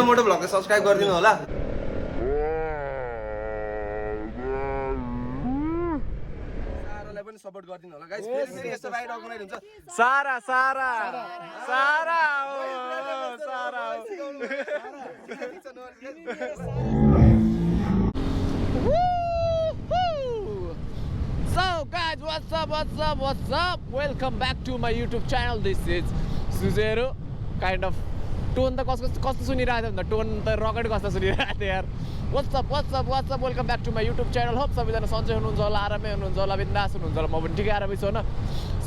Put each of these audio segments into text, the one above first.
मोटो भ्लगलाई सब्स्क्राइब गरिदिनु होला। सारालाई पनि सपोर्ट गरिदिनु होला गाइस। फेरि यस्तो राइड अर्गनाइज हुन्छ। सारा सारा सारा So guys, what's up? Welcome back to my YouTube channel. This is Suzero. Kind of tone त कस्तो सुनिरहेको थियो भन्दा टोन त रकेट कस्तो सुनिरहेको थियो यार। What's up? Welcome back to my YouTube channel. Hope सबैजना सन्चै हुनुहुन्छ होला, आरामै हुनुहुन्छ होला, बिन्दास हुनुहुन्छ होला। म पनि ठिकै आरामै छु हैन।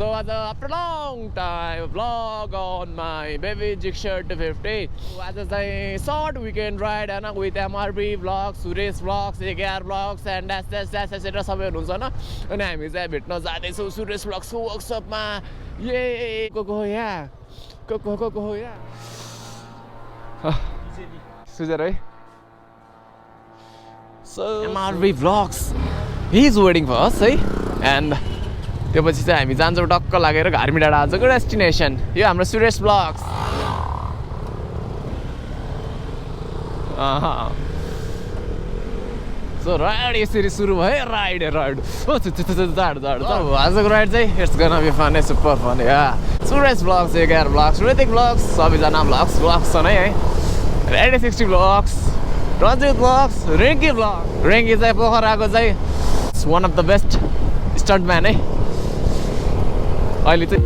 So after long time vlog on my baby Gixxer 250. आज चाहिँ short weekend ride हैन with MRB vlogs, Suresh vlogs, AKR vlogs and etc सबै हुनुहुन्छ हैन। अनि हामी चाहिँ भेट्न जाँदै छौँ सुरेश vlogs को वर्कसपमा। ये को हो यहाँ को हो यहाँ सुजर है। So MRB vlogs, he is waiting for us है। And त्यो पछि चाहिँ हामी जान्छौँ टक्क लागेर घारमी डाँडा आजको डेस्टिनेसन। यो हाम्रो सुरेश vlogs। सो राइड यसरी सुरु भयो। राइड आजको राइड चाहिँ it's gonna be fun, super fun yeah. Suresh vlogs, AKR vlogs, Ritik vlogs, सबैजना vlogs छन् है। 8060 vlogs, Ranjit vlogs, Rinki vlog। Rinki चाहिँ पोखराको चाहिँ one of the best stuntman है अहिले चाहिँ।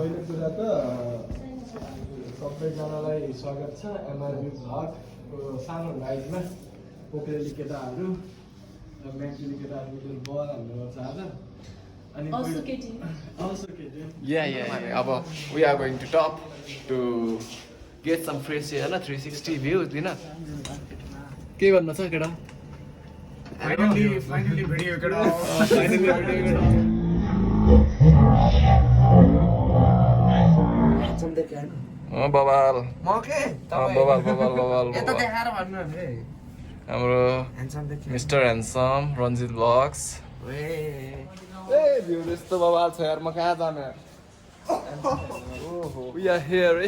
पहिलो कुरा त सबैजनालाई स्वागत छ MRB भ्लगको सानो राइडमा। पोखरेली केटाहरू म्याक्सिली केटाहरू बल हाल्नु पर्छ आज। अनि also केटी Yeah. अब we are going to top to get some fresh air हैन 360 view दिन। के भन्नु छ केटा? फाइनली भिडियो केटा बबाल म के बबाल यता देखाएर भन्नु है। हाम्रो मिस्टर ह्यान्डसम रन्जित भ्लग्स। ए भ्यू यस्तो बबाल छ यार, म कहाँ जानु यार। ओहो वी आर हियर है।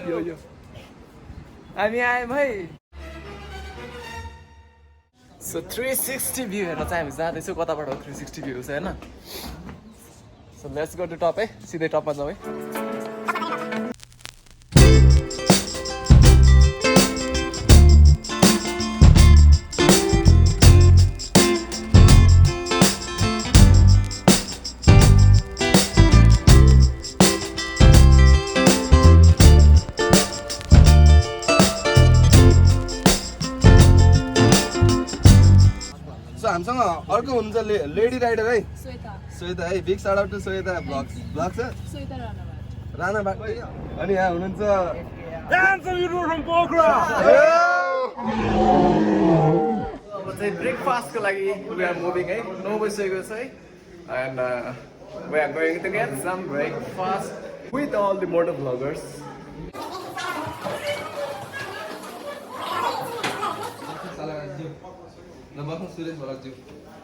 यो हामी आयौँ है। सो 360 भ्यू हेर्न चाहिँ हामी जाँदैछौँ। कताबाट हो 360 भ्यू चाहिँ हैन। So let's go to top है, सिधै टपमा जाउँ है। हामीसँग अर्को हुन्छ लेडी राइडर है श्वेता है। Big shout out to Shweta vlogs छ राणाबाट। अनि यहाँ हुनुहुन्छ अब चाहिँ ब्रेकफास्टको लागि वी आर मुभिङ है। 9 बजिसकेको छ है। And we are going to get some breakfast with all the moto vloggers.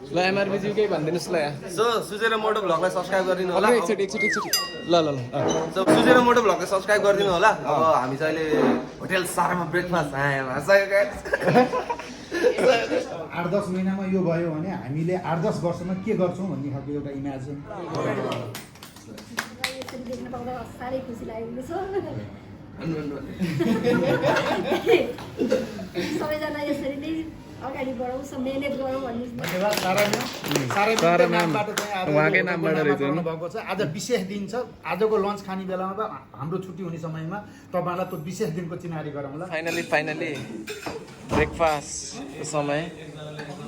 ल MRB जी केही भनिदिनुहोस् ल यहाँ। सो सुजेर मोटो भ्लगलाई सब्स्क्राइब गरिदिनु होला। एकचोटि ल सो सुजेर मोटो भ्लगलाई सब्स्क्राइब गरिदिनु होला। अब हामी चाहिँ अहिले होटेल सारामा ब्रेकफास्ट आयौँ। 8-10 महिनामा यो भयो भने हामीले 8-10 वर्षमा के गर्छौँ भन्ने खालको एउटा इमेजिन। साह्रै खुसी लागेको छ। अगाडि बढाउँछ मेहनत गरौँ भन्ने धन्यवाद सारा म्याम सारा म्यामबाट चाहिँ आज उहाँकै नामबाट रहेछ नि। भएको छ। आज विशेष दिन छ। आजको लन्च खाने बेलामा त हाम्रो छुट्टी हुने समयमा तपाईँलाई त्यो विशेष दिनको चिनारी गरौँला। फाइनली ब्रेकफास्ट समय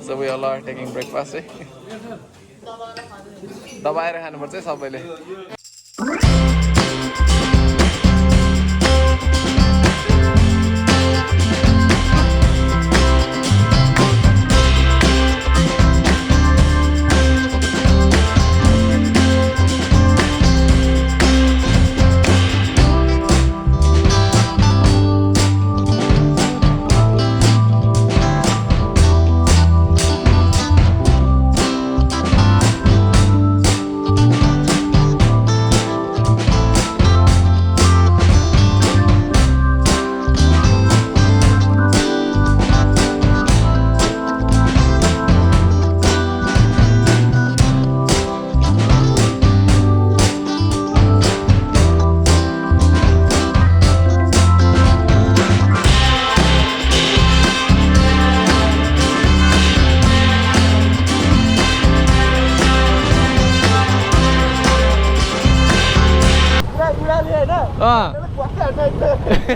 so we all are taking breakfast है दबाएर खानुपर्छ है सबैले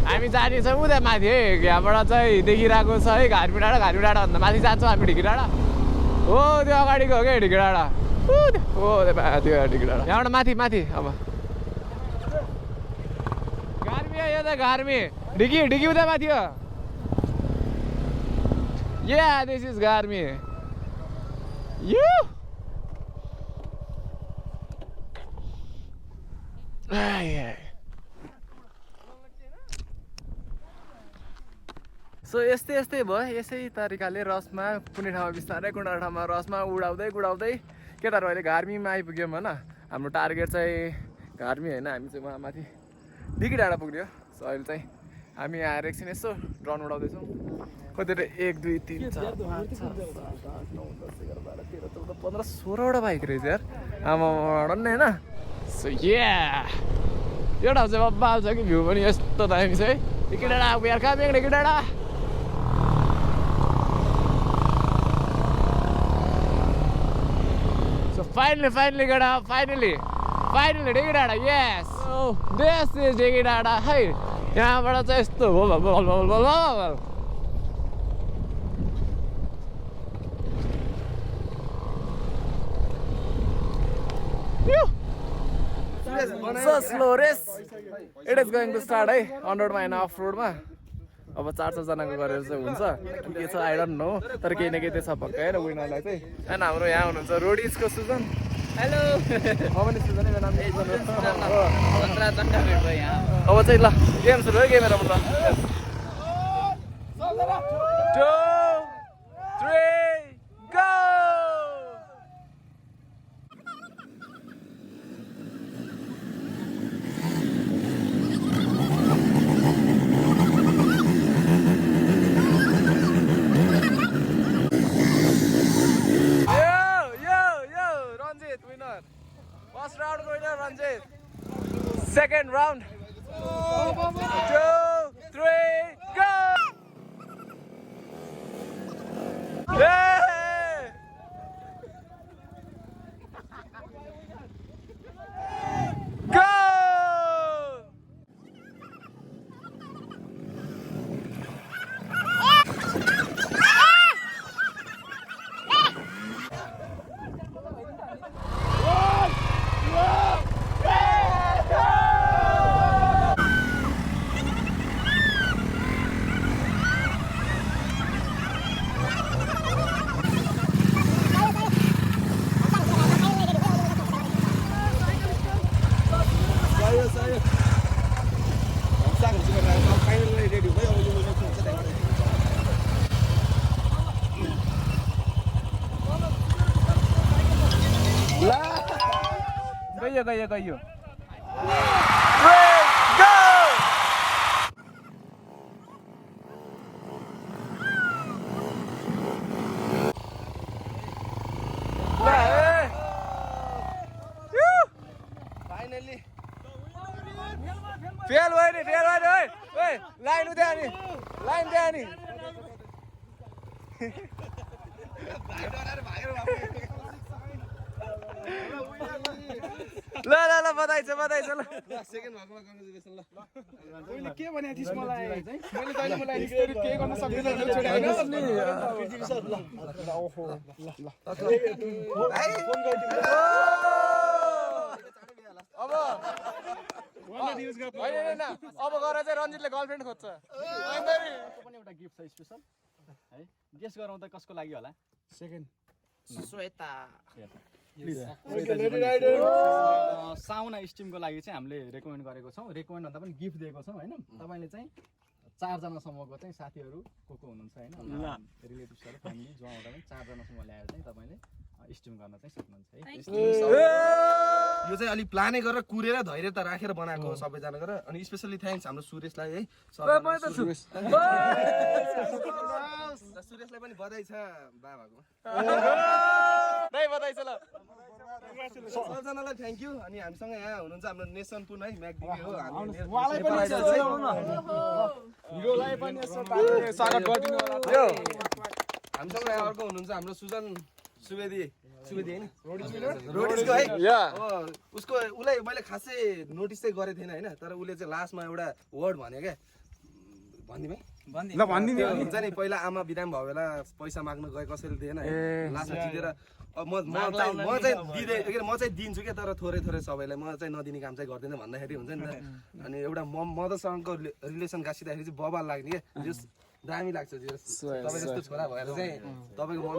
हामी जानेछौँ उता माथि है यहाँबाट चाहिँ देखिरहेको छ है घारमी डाँडा भन्दा माथि जान्छौँ हामी ढिकी डाँडा हो त्यो अगाडिको हो क्या ढिकी डाँडा हो त्यो ढिकी डाँडा यहाँबाट माथि अब घारमी यो त घारमी ढिकी उता माथि हो या दिस इज घारमी यू सो यस्तै भयो यसै तरिकाले रसमा कुनै ठाउँमा बिस्तारै कुनै ठाउँमा रसमा उडाउँदै केटाहरू अहिले घारमीमा आइपुग्यौँ होइन हाम्रो टार्गेट चाहिँ घारमी होइन हामी चाहिँ उहाँ माथि ढिकी डाँडा पुग्यो सो अहिले चाहिँ हामी आएर एकछिन यसो ड्रोन उडाउँदैछौँ कतिवटा 1 2 3 4 5 6 7 8 9 10 11 12 13 14 15 16वटा बाइक रहेछ यार आमा डन्ने होइन सो यो ठाउँ चाहिँ बब्बाल छ कि भ्यू पनि यस्तो दामी छ है ढिकी डाँडा यार कहाँ बेग ढिकी डाँडा Finally got up. Finally ढिकी डाँडा yes this is ढिकी डाँडा है यहाँबाट चाहिँ यस्तो हो so slow race it is going to start है 100 मा हैन अफ रोडमा अब 400 जनाको गरेर चाहिँ हुन्छ के छ आई डोन्ट नो तर केही न केही त छ पक्कै र विनरलाई चाहिँ हैन हाम्रो यहाँ हुनुहुन्छ रोडिजको सुजन हेलो म पनि सुजन मेरो नाम सुजन हो 15 चक्का भेट भयो यहाँ अब चाहिँ ल गेम सुरु है गेमहरुबाट 2 3 go First round winner Ranjit. Second round. 2, 3, go! Yeah! Go! Gaya. 3, go! Finally. Fail one. Wait. Line there. ल ल ल बधाई छ ल सेकेन्ड भएकोमा कङ्ग्रेचुलेसन ल तैँले के भनेको थिइस् मलाई चाहिँ मैले तैँले मलाई हिस्ट्री के गर्न सक्दैन भनेर छोडाएको अब होइन अब गएर चाहिँ रन्जितले गर्लफ्रेन्ड खोज्छ पनि एउटा गिफ्ट छ स्पेसल है गेस गरौँ त कसको लागि होला सेकेन्ड श्वेता साउना स्टिमको लागि चाहिँ हामीले रेकमेन्ड गरेको छौँ रेकमेन्ड भन्दा पनि गिफ्ट दिएको छौँ होइन तपाईँले चाहिँ 4 जनासम्मको चाहिँ साथीहरू को हुनुहुन्छ होइन रिलेटिभ्सहरू फ्यामिली जो आउँदा पनि 4 जनासम्म ल्याएर चाहिँ तपाईँले स्टिम गर्न चाहिँ सक्नुहुन्छ है यो चाहिँ अलि प्लानै गरेर कुरेर धैर्यता राखेर बनाएको हो सबैजना गरेर अनि स्पेसली थ्याङ्क्स हाम्रो सुरेशलाई है सुरेशलाई पनि बधाई छ बाबाको बधाई छ ल सबजनालाई थ्याङ्क यू अनि हामीसँग यहाँ हुनुहुन्छ हाम्रो नेसन पुन है म्याकदिदी हो हामीसँग यहाँ अर्को हुनुहुन्छ हाम्रो सुजन सुवेदी होइन रोडिसको है उसको उसलाई मैले खासै नोटिस चाहिँ गरेको थिएन होइन तर उसले चाहिँ लास्टमा एउटा वर्ड भन्यो क्या भनिदिउँ है हुन्छ नि पहिला आमा बिराम भयो बेला पैसा माग्नु गए कसैले दिएन लास्टमा जितेर म चाहिँ दिन्छु क्या तर थोरै सबैलाई म चाहिँ नदिने काम चाहिँ गर्दैन भन्दाखेरि हुन्छ नि त अनि एउटा मदरसँगको रिलेसन गाँसिँदाखेरि चाहिँ बबाल लाग्ने क्या जस दामी लाग्छ तपाईँ जस्तो छोरा भएर चाहिँ तपाईँको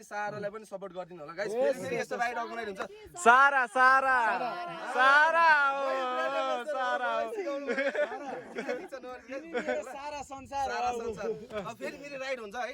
सारालाई पनि सपोर्ट गरिदिनु होला गाइस फेरि यस्तो राइड अर्गनाइज हुन्छ सारा संसार फेरि राइड हुन्छ है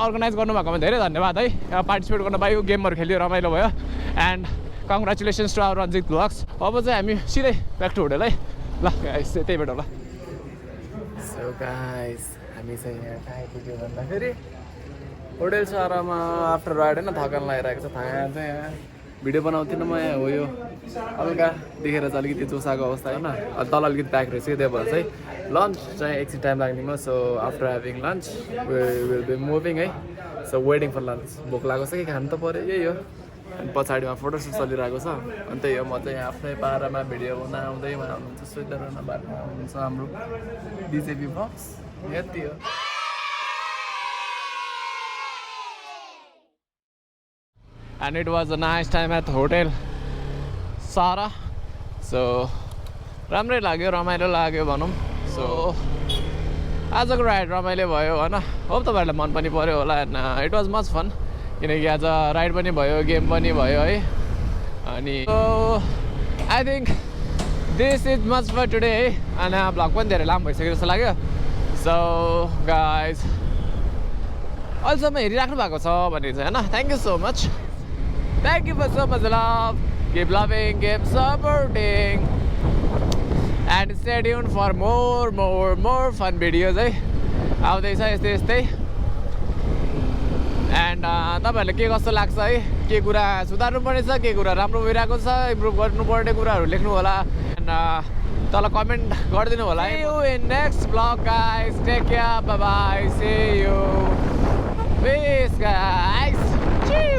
अर्गनाइज गर्नुभएकोमा धेरै धन्यवाद है पार्टिसिपेट गर्न पायो गेमहरू खेल्यो रमाइलो भयो and congratulations to our Ranjit vlogs अब चाहिँ हामी सिधै ब्याक टु होटेल है ल गाइस त्यही भेटौँ ल सो गाइस हामी चाहिँ यहाँ कहाँ आइपुग्यो भन्दाखेरि होटेल सारामा आफ्टर राइड होइन थकान लागिरहेको छ थकान चाहिँ यहाँ भिडियो बनाउँथिनँ म यहाँ हो यो हल्का देखेर चाहिँ अलिकति चोसाको अवस्था होइन तल अलिकति प्याक रहेछ त्यही भएर चाहिँ लन्च चाहिँ एकछिन टाइम लाग्नेमा so after having lunch will be moving है सो वेटिङ फर लन्च भोक लागेको छ कि खानु त पऱ्यो यही हो अनि पछाडिमा फोटोसुट चलिरहेको छ अनि त्यही हो म चाहिँ आफ्नै पारामा भिडियो बनाउँदै हुनुहुन्छ स्वेटरमा बाटोमा हुनुहुन्छ हाम्रो डिजेपी बक्स यति हो and it was a nice time at Hotel Shaara so राम्रै लाग्यो रमाइलो लाग्यो भनौँ सो आजको राइड रमाइलो भयो होइन होप तपाईँहरूलाई मन पनि पऱ्यो होला and it was much fun किनकि आज राइड पनि भयो गेम पनि भयो है अनि I think this is much for today है अनि भ्लग पनि धेरै लामो भइसक्यो जस्तो लाग्यो सो गाइज अहिलेसम्म हेरिराख्नु भएको छ भने चाहिँ होइन thank you so much Thank you for so much love. Keep loving, keep supporting, and stay tuned for more fun videos. आउँदैछ यस्तै एन्ड तपाईँहरूले के कस्तो लाग्छ है के कुरा सुधार्नु पर्ने छ के कुरा राम्रो भइरहेको छ इम्प्रुभ गर्नुपर्ने कुराहरू लेख्नु होला एन्ड तल कमेन्ट गरिदिनु होला See you in next vlog guys. Take care. Bye bye. See you. Peace guys.